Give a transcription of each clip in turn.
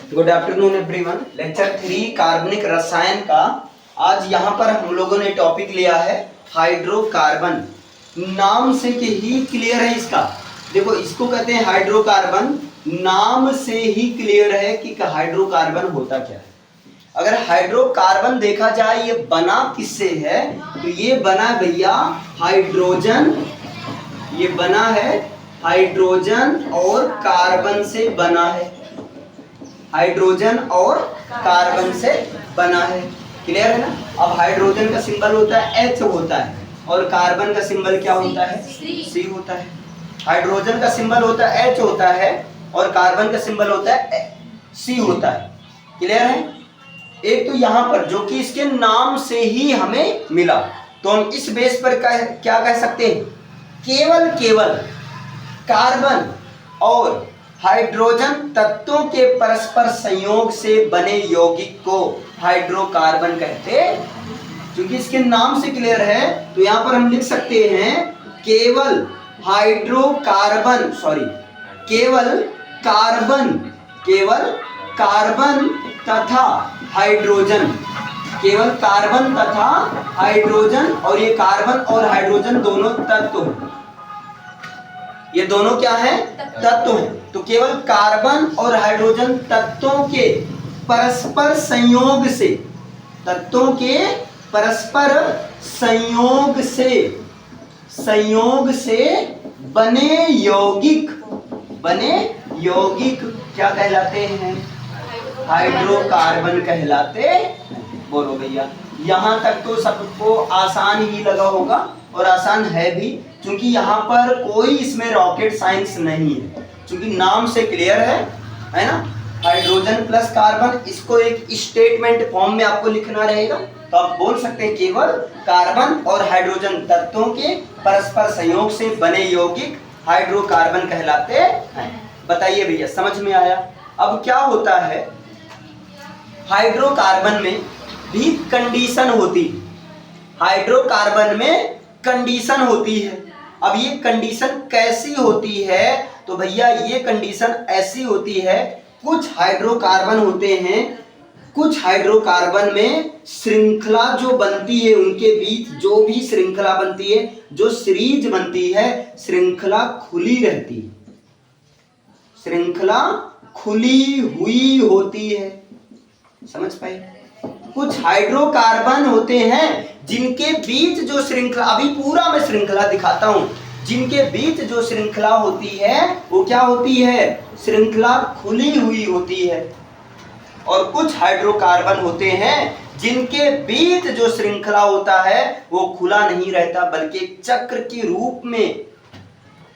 Good afternoon everyone. Lecture 3 कार्बनिक रसायन का आज यहाँ पर हम लोगों ने टॉपिक लिया है हाइड्रोकार्बन। नाम से कि ही क्लियर है इसका, देखो इसको कहते हैं हाइड्रोकार्बन। नाम से ही क्लियर है कि हाइड्रोकार्बन होता क्या है। अगर हाइड्रोकार्बन देखा जाए ये बना किससे है, तो ये बना भैया हाइड्रोजन, ये बना है हाइड्रोजन और कार्बन से बना है। हाइड्रोजन और कार्बन से बना है, क्लियर है ना। अब हाइड्रोजन का सिंबल होता है H होता है और कार्बन का सिंबल क्या होता है, C होता है। हाइड्रोजन का सिंबल होता है H होता है और कार्बन का सिंबल होता है C होता है, क्लियर है। एक तो यहाँ पर जो कि इसके नाम से ही हमें मिला, तो हम इस बेस पर क्या कह सकते हैं, केवल कार्बन और हाइड्रोजन तत्वों के परस्पर संयोग से बने यौगिक को हाइड्रोकार्बन कहते हैं। क्योंकि इसके नाम से क्लियर है तो यहाँ पर हम लिख सकते हैं केवल कार्बन तथा हाइड्रोजन, केवल कार्बन तथा हाइड्रोजन, और ये कार्बन और हाइड्रोजन दोनों तत्व, ये दोनों क्या है, तत्व हैं। तो केवल कार्बन और हाइड्रोजन तत्वों के परस्पर संयोग से, तत्वों के परस्पर संयोग से बने यौगिक क्या कहलाते हैं, हाइड्रोकार्बन कहलाते हैं। बोलो भैया, यहाँ तक तो सबको आसान ही लगा होगा और आसान है भी, क्योंकि यहाँ पर कोई इसमें रॉकेट साइंस नहीं है, क्योंकि नाम से क्लियर है ना। हाइड्रोजन प्लस कार्बन, इसको एक स्टेटमेंट फॉर्म में आपको लिखना रहेगा, तो आप बोल सकते हैं केवल कार्बन और हाइड्रोजन तत्वों के परस्पर संयोग से बने यौगिक हाइड्रोकार्बन कहलाते हैं। बताइए भैया, समझ में आया। अब क्या होता है, हाइड्रोकार्बन में भी कंडीशन होती है, हाइड्रोकार्बन में कंडीशन होती है। अब ये कंडीशन कैसी होती है, तो भैया ये कंडीशन ऐसी होती है, कुछ हाइड्रोकार्बन होते हैं, कुछ हाइड्रोकार्बन में श्रृंखला जो बनती है, उनके बीच जो भी श्रृंखला बनती है, जो सीरीज बनती है, श्रृंखला खुली रहती है, श्रृंखला खुली हुई होती है, समझ पाए। कुछ हाइड्रोकार्बन होते हैं जिनके बीच जो श्रृंखला, अभी पूरा मैं श्रृंखला दिखाता हूं, जिनके बीच जो श्रृंखला होती है वो क्या होती है, श्रृंखला खुली हुई होती है। और कुछ हाइड्रोकार्बन होते हैं जिनके बीच जो श्रृंखला होता है वो खुला नहीं रहता, बल्कि एक चक्र के रूप में,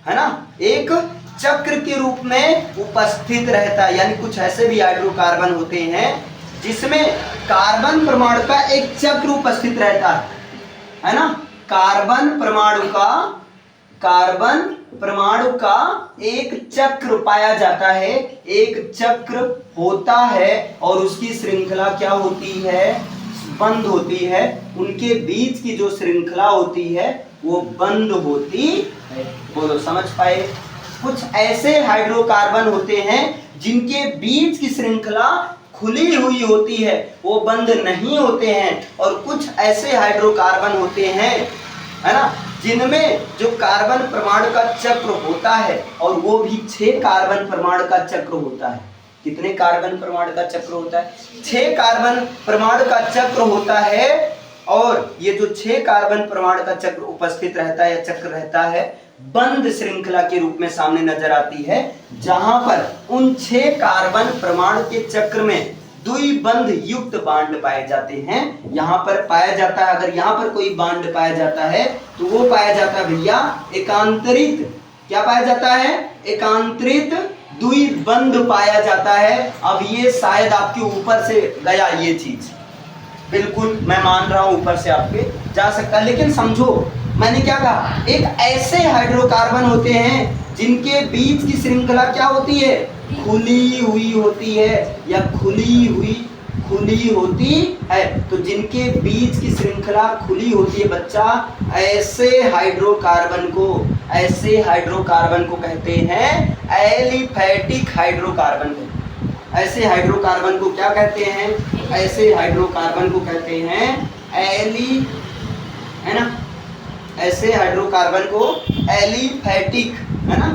है ना, एक चक्र के रूप में उपस्थित रहता है। यानी कुछ ऐसे भी हाइड्रोकार्बन होते हैं जिसमें कार्बन परमाणु का एक चक्र उपस्थित रहता है ना। कार्बन परमाणु का एक चक्र पाया जाता है, एक चक्र होता है और उसकी श्रृंखला क्या होती है, बंद होती है। उनके बीच की जो श्रृंखला होती है वो बंद होती है। बोलो, समझ पाए। कुछ ऐसे हाइड्रोकार्बन होते हैं जिनके बीच की श्रृंखला खुली हुई होती है, वो बंद नहीं होते हैं। और कुछ ऐसे हाइड्रोकार्बन होते हैं, है ना, जिनमें जो कार्बन परमाणु का चक्र होता है, और वो भी 6 कार्बन परमाणु का चक्र होता है। कितने कार्बन परमाणु का चक्र होता है, 6 कार्बन परमाणु का चक्र होता है। और ये जो 6 कार्बन परमाणु का चक्र उपस्थित रहता है या चक्र रहता है, बंद श्रृंखला के रूप में सामने नजर आती है, जहां पर उन 6 कार्बन परमाणु के चक्र में द्विबंध युक्त बांड पाए जाते हैं। यहां पर पाया जाता है, अगर यहां पर कोई बांड पाया जाता है तो वो पाया जाता है भैया एकांतरित, क्या पाया जाता है, एकांतरित द्विबंध पाया जाता है। अब ये शायद आपके ऊपर से गया, ये चीज बिल्कुल मैं मान रहा हूं ऊपर से आपके जा सकता है, लेकिन समझो मैंने क्या कहा, एक ऐसे हाइड्रोकार्बन होते हैं जिनके बीच की श्रृंखला क्या होती है, खुली हुई होती है या खुली होती है। तो जिनके बीच की श्रृंखला खुली होती है बच्चा, ऐसे हाइड्रोकार्बन को कहते हैं एलिफैटिक हाइड्रोकार्बन। ऐसे हाइड्रोकार्बन को क्या कहते हैं? ऐसे हाइड्रोकार्बन को कहते हैं है ना, ऐसे हाइड्रोकार्बन को एलिफैटिक, है ना,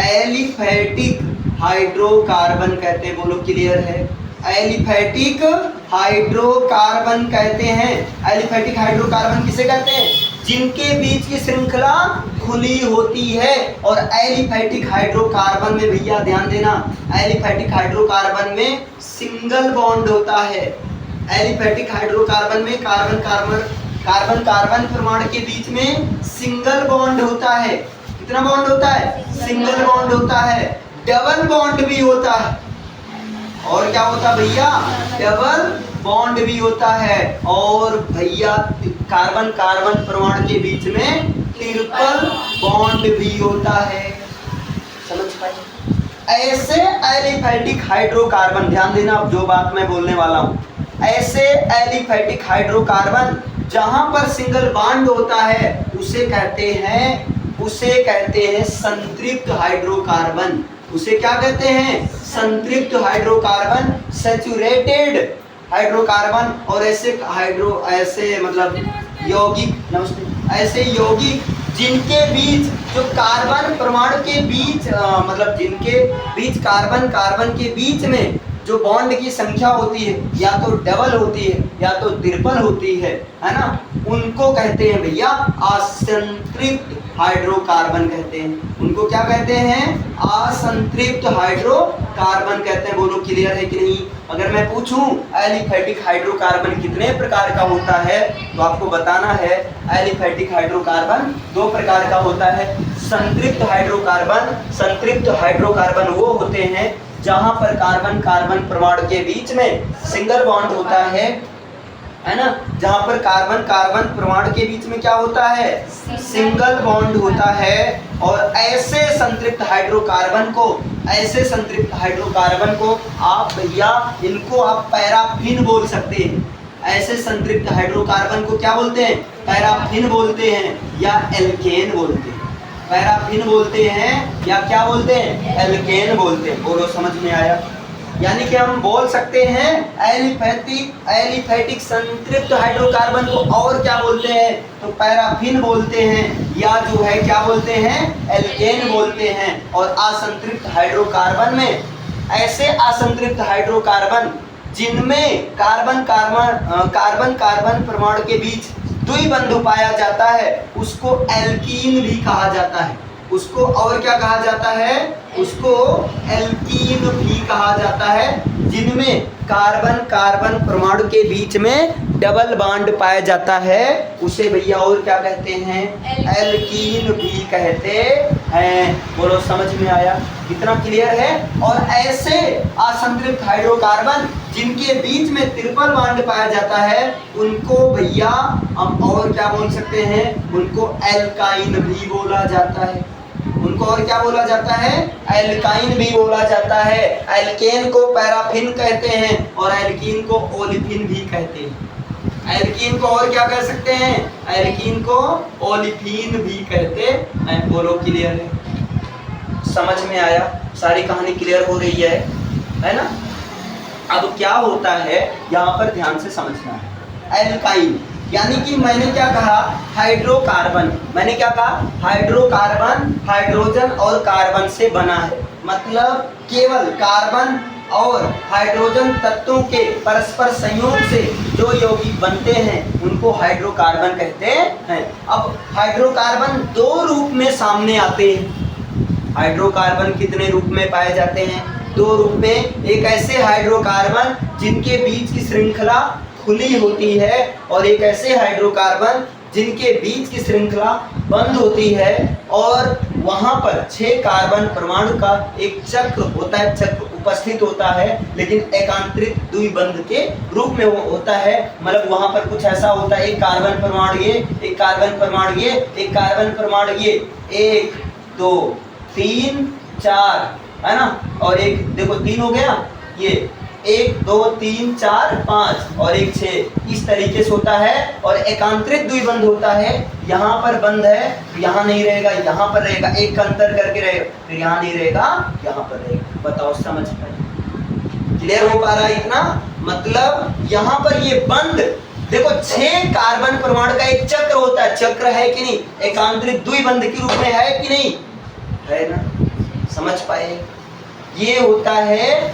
एलिफैटिक हाइड्रोकार्बन कहते हैं। बोलो क्लियर है? एलिफैटिक हाइड्रोकार्बन कहते हैं। एलिफैटिक हाइड्रोकार्बन किसे कहते हैं? जिनके बीच की श्रृंखला खुली होती है। और एलिफैटिक हाइड्रोकार्बन में भैया ध्यान देना, एलिफैटिक हाइड्रोकार्बन में सिंगल बॉन्ड होता है। एलिफैटिक हाइड्रोकार्बन में कार्बन कार्बन परमाणु के बीच में सिंगल बॉन्ड होता है। कितना बॉन्ड होता है? सिंगल बॉन्ड होता है। डबल बॉन्ड भी होता है। और क्या होता है भैया? डबल बॉन्ड भी होता है। और भैया कार्बन कार्बन परमाणु के बीच में ट्रिपल बॉन्ड भी होता है। समझ पाए? ऐसे एलिफैटिक हाइड्रोकार्बन, ध्यान देना अब जो बात मैं बोलने वाला हूँ, ऐसे एलिफैटिक हाइड्रोकार्बन जहां पर सिंगल बॉन्ड होता है उसे कहते हैं संतृप्त हाइड्रोकार्बन। उसे क्या कहते हैं? संतृप्त हाइड्रोकार्बन, सैचुरेटेड हाइड्रोकार्बन। और ऐसे मतलब यौगिक, नमस्ते, ऐसे यौगिक जिनके बीच जो कार्बन परमाणु के बीच मतलब जिनके बीच कार्बन कार्बन के बीच में जो बॉन्ड की संख्या होती है या तो डबल होती है या तो ट्रिपल होती है ना, उनको कहते हैं भैया असंतृप्त हाइड्रोकार्बन कहते हैं। उनको क्या कहते हैं? असंतृप्त हाइड्रोकार्बन कहते हैं। बोलो क्लियर है कि नहीं? अगर मैं पूछूं एलिफैटिक हाइड्रोकार्बन कितने प्रकार का होता है तो आपको बताना है एलिफैटिक हाइड्रोकार्बन 2 प्रकार का होता है। संतृप्त हाइड्रोकार्बन वो होते हैं जहां पर कार्बन कार्बन परमाणु के बीच में सिंगल बॉन्ड होता है ना, जहां पर कार्बन कार्बन परमाणु के बीच में क्या होता है? सिंगल बॉन्ड होता है। और ऐसे संतृप्त हाइड्रोकार्बन को आप भैया इनको आप पैराफिन बोल सकते हैं। ऐसे संतृप्त हाइड्रोकार्बन को क्या बोलते हैं? पैराफिन बोलते हैं या एल्केन बोलते हैं। पैराफिन बोलते हैं या क्या बोलते हैं? एल्केन बोलते हैं। बोलो समझ में आया? यानी कि हम बोल सकते हैं एलिफैटिक संतृप्त हाइड्रोकार्बन को और क्या बोलते हैं? तो पैराफिन बोलते हैं या जो है क्या बोलते हैं? एल्केन बोलते हैं। और असंतृप्त हाइड्रोकार्बन में ऐसे असंतृप्त हाइड्रोकार्बन जिनमें कार्बन कार्बन परमाणु के बीच द्विबंधु पाया जाता है उसको एल्कीन भी कहा जाता है। उसको और क्या कहा जाता है? उसको एल्कीन भी कहा जाता है। जिनमें कार्बन कार्बन परमाणु के बीच में डबल बॉन्ड पाया जाता है उसे भैया और क्या कहते हैं? एल्कीन भी कहते हैं। बोलो समझ में आया? कितना क्लियर है? और ऐसे असंतृप्त हाइड्रोकार्बन जिनके बीच में ट्रिपल बॉन्ड पाया जाता है उनको भैया हम और क्या बोल सकते हैं? उनको एल्काइन भी बोला जाता है। उनको और क्या बोला जाता है? एल्काइन भी बोला जाता है। एल्केन को पैराफिन कहते हैं और एल्कीन को ओलिफिन भी कहते हैं। एल्कीन को और क्या कह सकते हैं? एल्कीन को ओलिफिन भी कहते हैं। बोलो क्लियर है? समझ में आया? सारी कहानी क्लियर हो रही है ना? अब क्या होता है यहाँ पर ध्यान से समझना है। एल्काइन यानी कि मैंने क्या कहा? हाइड्रोकार्बन। मैंने क्या कहा? हाइड्रोकार्बन हाइड्रोजन और कार्बन से बना है। मतलब केवल कार्बन और हाइड्रोजन तत्वों के परस्पर संयोग से जो यौगिक बनते हैं उनको हाइड्रोकार्बन कहते हैं। अब हाइड्रोकार्बन 2 रूप में सामने आते हैं। हाइड्रोकार्बन कितने रूप में पाए जाते हैं? 2 रूप में। एक ऐसे हाइड्रोकार्बन जिनके बीच की श्रृंखला खुली होती है और एक ऐसे हाइड्रोकार्बन जिनके बीच की श्रृंखला बंद होती है और वहां पर 6 कार्बन परमाणु का एक चक्र होता है, चक्र उपस्थित होता है लेकिन एकांतरित द्विबंध के रूप में वो होता है। मतलब वहां पर कुछ ऐसा होता है, एक कार्बन परमाणु ये, एक कार्बन परमाणु ये, एक कार्बन परमाणु ये, 1 2 3 4 है ना, और एक देखो 3 हो गया, ये 1 2 3 4 5 और 1 6 इस तरीके से होता है। और एकांतरित द्विबंध होता है, यहाँ पर बंद है यहाँ नहीं रहेगा, यहाँ पर रहेगा, एक का अंतर करके रहेगा, फिर यहाँ नहीं रहेगा यहाँ पर रहेगा। बताओ समझ पाए? क्लियर हो पा रहा है इतना? मतलब यहाँ पर ये बंद देखो 6 कार्बन परमाणु का एक चक्र होता है, चक्र है कि नहीं? एकांतरिक द्विबंध के रूप में है कि नहीं? है ना? समझ पाए? ये होता है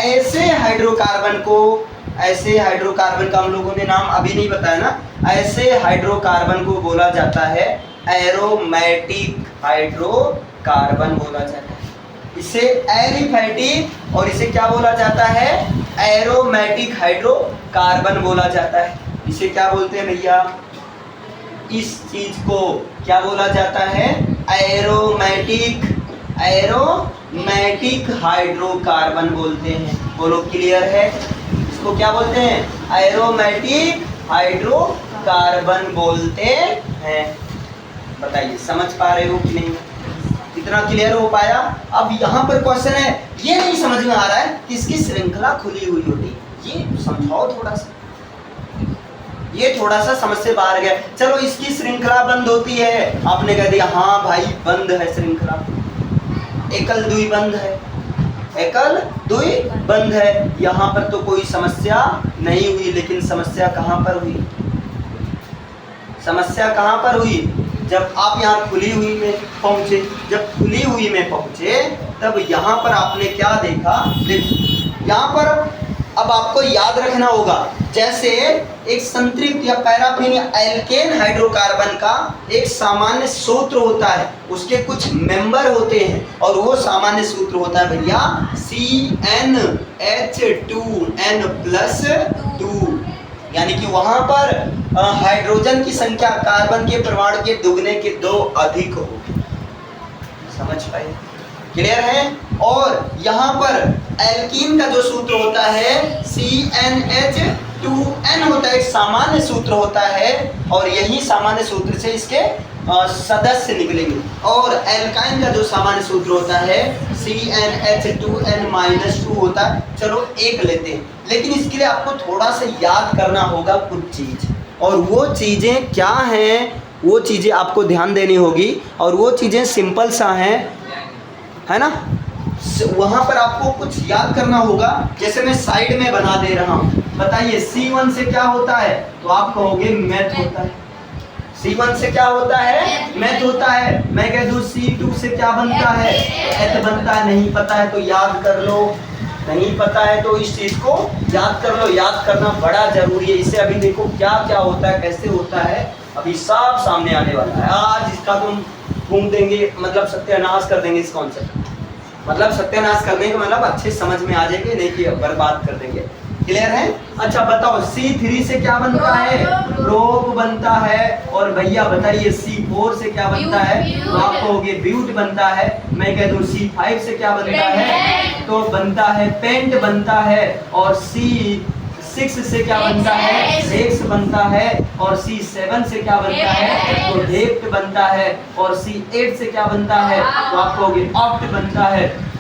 ऐसे हाइड्रोकार्बन को, ऐसे हाइड्रोकार्बन का हम लोगों ने नाम अभी नहीं बताया ना, ऐसे हाइड्रोकार्बन को बोला जाता है एरोमेटिक हाइड्रोकार्बन बोला जाता है। इसे एलिफैटिक और इसे क्या बोला जाता है? एरोमेटिक हाइड्रोकार्बन बोला जाता है। इसे क्या बोलते हैं भैया? इस चीज को क्या बोला जाता है? एरोमेटिक हाइड्रोकार्बन बोलते हैं। बोलो क्लियर है? इसको क्या बोलते हैं? एरोमेटिक हाइड्रोकार्बन बोलते हैं। बताइए समझ पा रहे हो कि नहीं? इतना क्लियर हो पाया? अब यहाँ पर क्वेश्चन है, ये नहीं समझ में आ रहा है कि इसकी श्रृंखला खुली हुई होती, ये समझाओ थोड़ा सा। ये थोड़ा सा समझ से बाहर गया। चलो इसकी श्रृंखला बंद होती है, आपने कह दिया हाँ भाई बंद है श्रृंखला, एकल द्विबंध है, एकल द्विबंध है। यहाँ पर तो कोई समस्या नहीं हुई, लेकिन समस्या कहाँ पर हुई? समस्या कहाँ पर हुई? जब आप यहाँ खुली हुई में पहुंचे, जब खुली हुई में पहुंचे तब यहाँ पर आपने क्या देखा? यहाँ पर अब आपको याद रखना होगा, जैसे एक संतृप्त या पैराफिन या एल्केन हाइड्रोकार्बन का एक सामान्य सूत्र होता है, उसके कुछ मेंबर होते हैं और वो सामान्य सूत्र होता है भैया CnH2n+2, यानी कि वहां पर हाइड्रोजन की संख्या कार्बन के परमाणु के दुगने के 2 अधिक हो। समझ पाए? क्लियर है? और यहाँ पर एल्कीन का जो सूत्र होता है CnH2n होता है, एक सामान्य सूत्र होता है और यही सामान्य सूत्र से इसके सदस्य निकलेंगे। और एल्काइन का जो सामान्य सूत्र होता है CnH2n-2 होता है। चलो एक लेते हैं, लेकिन इसके लिए आपको थोड़ा सा याद करना होगा कुछ चीज, और वो चीजें क्या हैं वो चीजें आपको ध्यान देनी होगी, और वो चीजें सिंपल सा हैं, है ना? वहां पर आपको कुछ याद करना होगा। जैसे मैं साइड में बना दे रहा हूं, बताइए C1 से क्या होता है? तो आप कहोगे मैथ होता है। C1 से क्या होता है? मैथ होता है। मैं कह दूं C2 से क्या बनता है? एथ बनता है। नहीं पता है तो याद कर लो, नहीं पता है तो इस चीज को याद कर लो। याद करना बड़ा जरूरी है। इसे अभी देखो क्या क्या होता है, कैसे होता है, अभी सब सामने आने वाला है। आज इसका तुम घूम देंगे, मतलब सत्यानाश कर देंगे इस कॉन्सेप्ट, मतलब सत्यानाश करने का मतलब अच्छे समझ में आ जाएंगे, नहीं कि बर्बाद कर देंगे। क्लियर है? अच्छा बताओ C3 से क्या बनता है? प्रोप बनता है। और भैया बताइए C4 से क्या बनता है? तो आप कहोगे ब्यूट बनता है। मैं कह दूं C5 से क्या बनता है? तो बनता है पेंट बनता है। और C6 से क्या बनता है? सेक्स बनता है। और C7 से क्या बनता है? तो डेप्ट बनता है। और C8 से क्या बनता है? तो आप कहोगे ऑप्ट बनता है।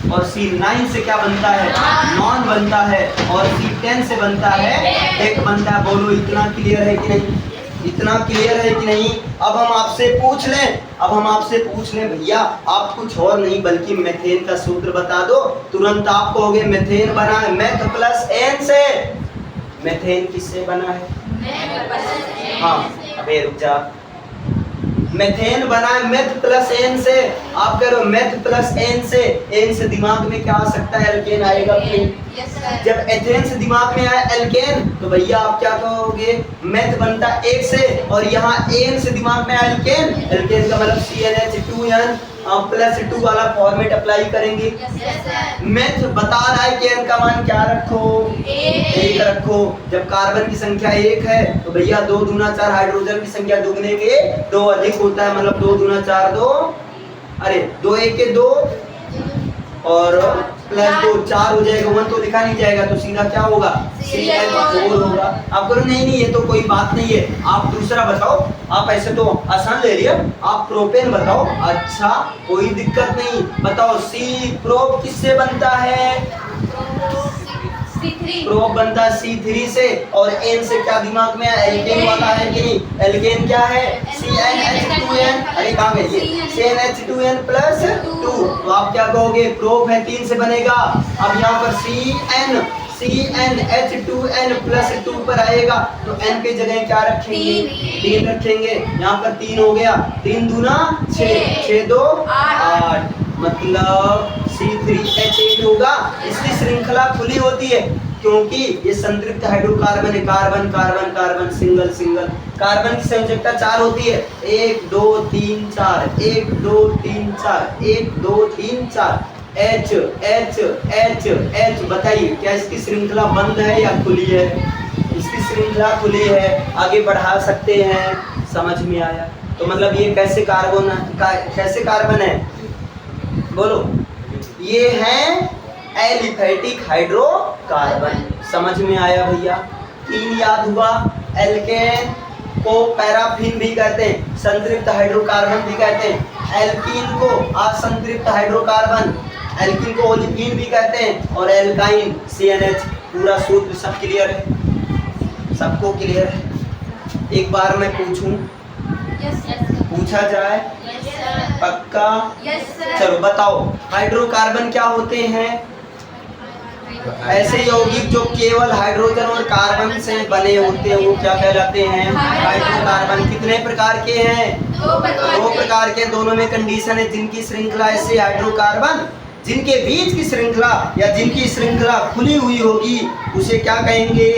और C9 से क्या बनता है? नॉन बनता है। और C10 से बनता है एक बनता है। बोलो इतना क्लियर है कि नहीं? इतना क्लियर है कि नहीं? अब हम आपसे पूछ लें, भैया आप कुछ और नहीं बल्कि मेथेन का सूत्र बता दो। तुरंत आप कहोगे मेथेन बना है मेथ प्लस एन से। मेथेन किससे बना है? हाँ अबे रुक जा। मेथेन बना है मेथ प्लस एन से। आप कह रहे हो मेथ प्लस एन से दिमाग में क्या आ सकता है? एल्केन आएगा। जब एथेन से दिमाग में आया एल्केन तो भैया आप क्या कहोगे? मेथ बनता है 1 से, और यहाँ एन से दिमाग में आया एल्केन का मतलब CnH2n+2 वाला फॉर्मेट अप्लाई करेंगे। मेथ बता रहा है कि एन का मान क्या रखो? 1 रखो। जब कार्बन की संख्या 1 है तो भैया 2 दूना 4, हाइड्रोजन की संख्या दुगने के 2 अधिक होता है, मतलब 2 दूना 4 2, अरे 2 1 के 2 और प्लस 2 4 हो जाएगा। 1 तो लिखा नहीं जाएगा तो सीधा क्या होगा? CH4 होगा। आप करो नहीं ये तो कोई बात नहीं है, आप दूसरा बताओ। आप ऐसे तो आसान ले लिया, आप प्रोपेन बताओ। अच्छा कोई दिक्कत नहीं, बताओ C प्रोप किससे बनता है? प्रोप बनता है C3 से, और N से क्या दिमाग में है, एल्केन वाला है कि नहीं? एल्केन क्या है? CnH2n, अरे कहाँ गए ये? CnH2n प्लस 2, तो आप क्या कहोगे? प्रोप है 3 से बनेगा। अब यहाँ पर CnH2n प्लस 2 पर आएगा, तो N की जगह क्या रखेंगे? 3 रखेंगे। यहाँ पर 3 हो गया, 3 दूना 6, 6 2 8, मतलब C3H8 होगा। इसकी श्रृंखला खुली होती है क्योंकि ये संतृप्त हाइड्रोकार्बन है, carbon carbon carbon single single. Carbon की संयोजकता 4 होती है, 1 2 3 4, 1 2 3 4, 1 2 3 4, H H H H। बताइए क्या इसकी श्रृंखला बंद है या खुली है? इसकी श्रृंखला खुली है। आगे बढ़ा सकते हैं, समझ में आया? तो मतलब ये कैसे कार्बन है? बोलो। ये है एलिफैटिक हाइड्रोकार्बन। समझ में आया भैया? 3 याद हुआ। एल्केन को पैराफिन भी कहते हैं, संतृप्त हाइड्रोकार्बन भी कहते हैं। एल्कीन को असंतृप्त हाइड्रोकार्बन, एल्कीन को ओलिफिन भी कहते हैं, और एल्काइन CnH। पूरा सूत्र सब क्लियर है? सबको क्लियर है? एक बार मैं पूछूं? पूछा जाए? पक्का? चलो बताओ, हाइड्रोकार्बन क्या होते हैं? ऐसे यौगिक जो केवल हाइड्रोजन और कार्बन से बने होते हैं वो क्या कहलाते हैं? हाइड्रोकार्बन। कितने प्रकार के हैं? 2 प्रकार के। दोनों में कंडीशन है, जिनकी श्रृंखला ऐसे हाइड्रोकार्बन, जिनके बीच की श्रृंखला या जिनकी श्रृंखला खुली हुई होगी उसे क्या कहेंगे?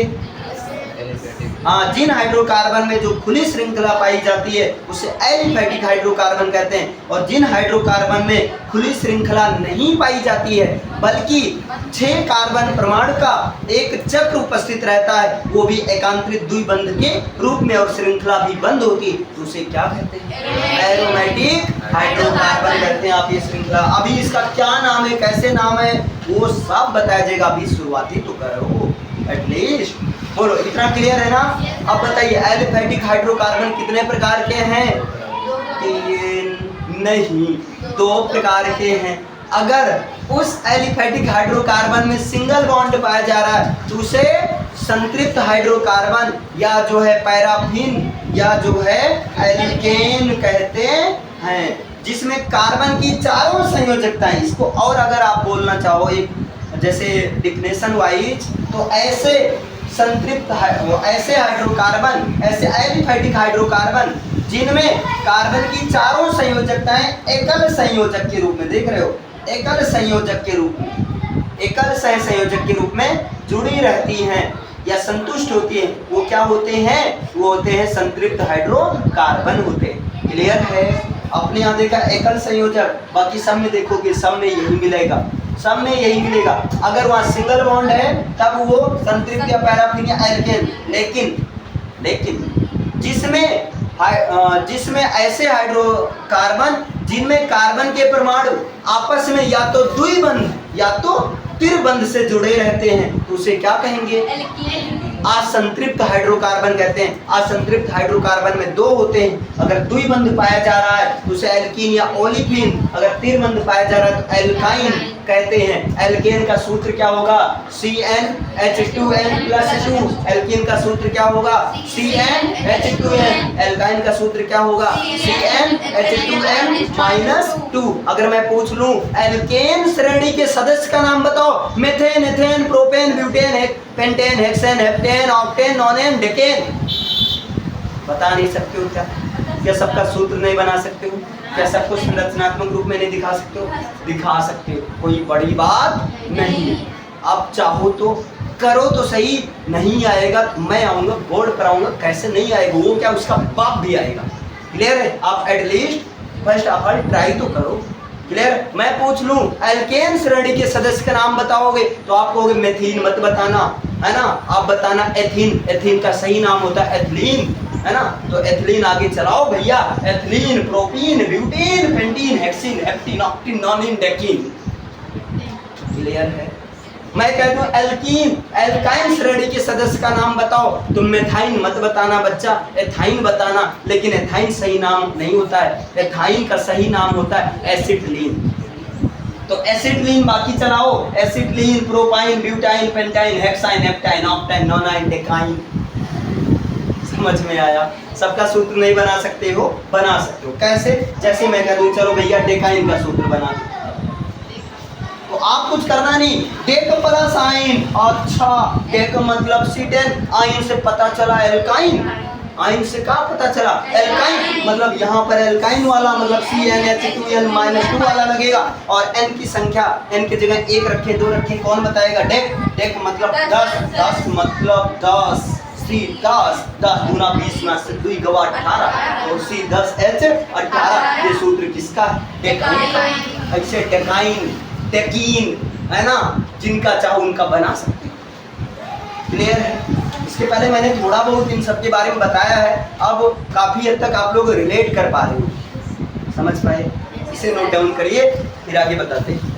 हाँ, जिन हाइड्रोकार्बन में जो खुली श्रृंखला पाई जाती है उसे एलिफैटिक हाइड्रोकार्बन कहते हैं, और जिन हाइड्रोकार्बन में खुली श्रृंखला नहीं पाई जाती है बल्कि 6 कार्बन परमाणु का एक चक्र उपस्थित रहता है, वो भी एकांतरित द्विबंध के रूप में, और श्रृंखला भी बंद होती है, तो उसे क्या कहते हैं? एरोमेटिक हाइड्रोकार्बन कहते हैं। आप ये श्रृंखला, अभी इसका क्या नाम है, कैसे नाम है, वो सब बताया जाएगा। अभी शुरुआती तो करो एटलीस्ट। बोलो, इतना क्लियर है ना? अब बताइए, एलिफैटिक हाइड्रोकार्बन कितने प्रकार के हैं? 3 नहीं, 2 प्रकार के हैं। अगर उस एलिफैटिक हाइड्रोकार्बन में सिंगल बॉन्ड पाया जा रहा है तो उसे संतृप्त हाइड्रोकार्बन या जो है पैराफिन या जो है एल्केन कहते हैं, जिसमें कार्बन की चारों संयोजकता है। इसको और अगर आप बोलना चाहो एक जैसे डिफिनेशन वाइज, तो ऐसे संतृप्त ऐसे हाइड्रोकार्बन, ऐसे एलिफैटिक हाइड्रोकार्बन जिनमें कार्बन की चारों संयोजकताएं एकल संयोजक के रूप में, देख रहे हो, एकल संयोजक के रूप में, एकल संयोजक के रूप में जुड़ी रहती हैं या संतुष्ट होती हैं, वो क्या होते हैं? वो होते हैं संतृप्त हाइड्रोकार्बन होते हैं। क्लियर है? अपने यहाँ देखा एकल संयोजक, बाकी सब में देखोगे सब में यही मिलेगा, सब में यही मिलेगा। अगर वहाँ सिंगल बॉन्ड है तब वो संतृप्त या पैराफिन या एल्केन। लेकिन जिसमें ऐसे हाइड्रोकार्बन जिनमें कार्बन के परमाणु आपस में या तो द्विबंध या तो त्रिबंध से जुड़े रहते हैं, तो उसे क्या कहेंगे? असंतृप्त हाइड्रोकार्बन कहते हैं। असंतृप्त हाइड्रोकार्बन में 2 होते हैं, अगर द्विबंध पाया जा रहा है तो उसे एल्कीन या ओलिफिन, अगर त्रिबंध पाया जा रहा है तो एल्काइन कहते हैं। एल्केन का सूत्र क्या होगा? CnH2n plus 2। एल्कीन का सूत्र क्या होगा? CnH2n। एल्काइन का सूत्र क्या होगा? CnH2n minus 2। अगर मैं पूछ लूं एल्केन श्रेणी के सदस्य का नाम बताओ, methane, ethane, propane, butane, pentane, hexane, heptane, octane, नोनेन, decane, बता नहीं सकते हो क्या? क्या सबका सूत्र नहीं बना सकते हो? क्या सबको संरचनात्मक रूप में नहीं दिखा सकते हो? दिखा सकते हो, कोई बड़ी बात नहीं। अब चाहो तो करो तो सही, नहीं आएगा तो मैं आऊंगा, बोर्ड पर आऊंगा, कैसे नहीं आएगा? वो क्या, उसका बाप भी आएगा। क्लियर है? आप at least first of all try तो करो। क्लियर? मैं पूछ लूं एल्केन श्रेणी के सदस्य का नाम बताओगे तो आप कहोगे मेथिन, मत बताना, है ना? आप बताना एथीन। एथीन का सही नाम होता है एथिलीन, है ना? तो एथिलीन आगे चलाओ भैया। Ethylene, propene, butene, pentene, hexene, heptene, octene, nonene, decene. Clear है? मैं कहता हूँ एल्कीन, एल्काइन श्रेणी के सदस्य का नाम बताओ, तुम मेथाइन मत बताना बच्चा, एथाइन बताना। लेकिन एथाइन सही नाम नहीं होता है, एथाइन का सही नाम होता है एसिटिलीन। तो एसिटिलीन बाकी चलाओ, acetylene, propyne, butyne, pentyne, hexyne, heptyne, octyne, nonyne, decyne. समझ में आया? सबका सूत्र नहीं बना सकते हो, बना सकते हो। कैसे? जैसे मैं कह दूं चलो भैया डेकाइन का सूत्र बना दो, तो आप कुछ करना नहीं, डेक प्लस आइन। अच्छा, डेक मतलब C10, आइन से पता चला एल्काइन, आइन से क्या पता चला? एल्काइन। मतलब यहाँ पर एल्काइन वाला मतलब CnH2n-2 वाला लगेगा, और n की संख्या, n की जगह 1 रखे 2 रखे, कौन बताएगा? डेक। डेक मतलब 10, 10 मतलब 10, C 10, 10 दूना 20 में से 2 गवा 18, और C 10H 18। ये सूत्र किसका? डेकाइन का। ऐसे डेकाइन, डेकीन है ना, जिनका चाहो उनका बना सकते हो। क्लियर है? इसके पहले मैंने थोड़ा बहुत इन सब के बारे में बताया है, अब काफी हद तक आप लोग रिलेट कर पा रहे हो, समझ पाए? इसे नोट डाउन करिए, फिर आगे बताते हैं।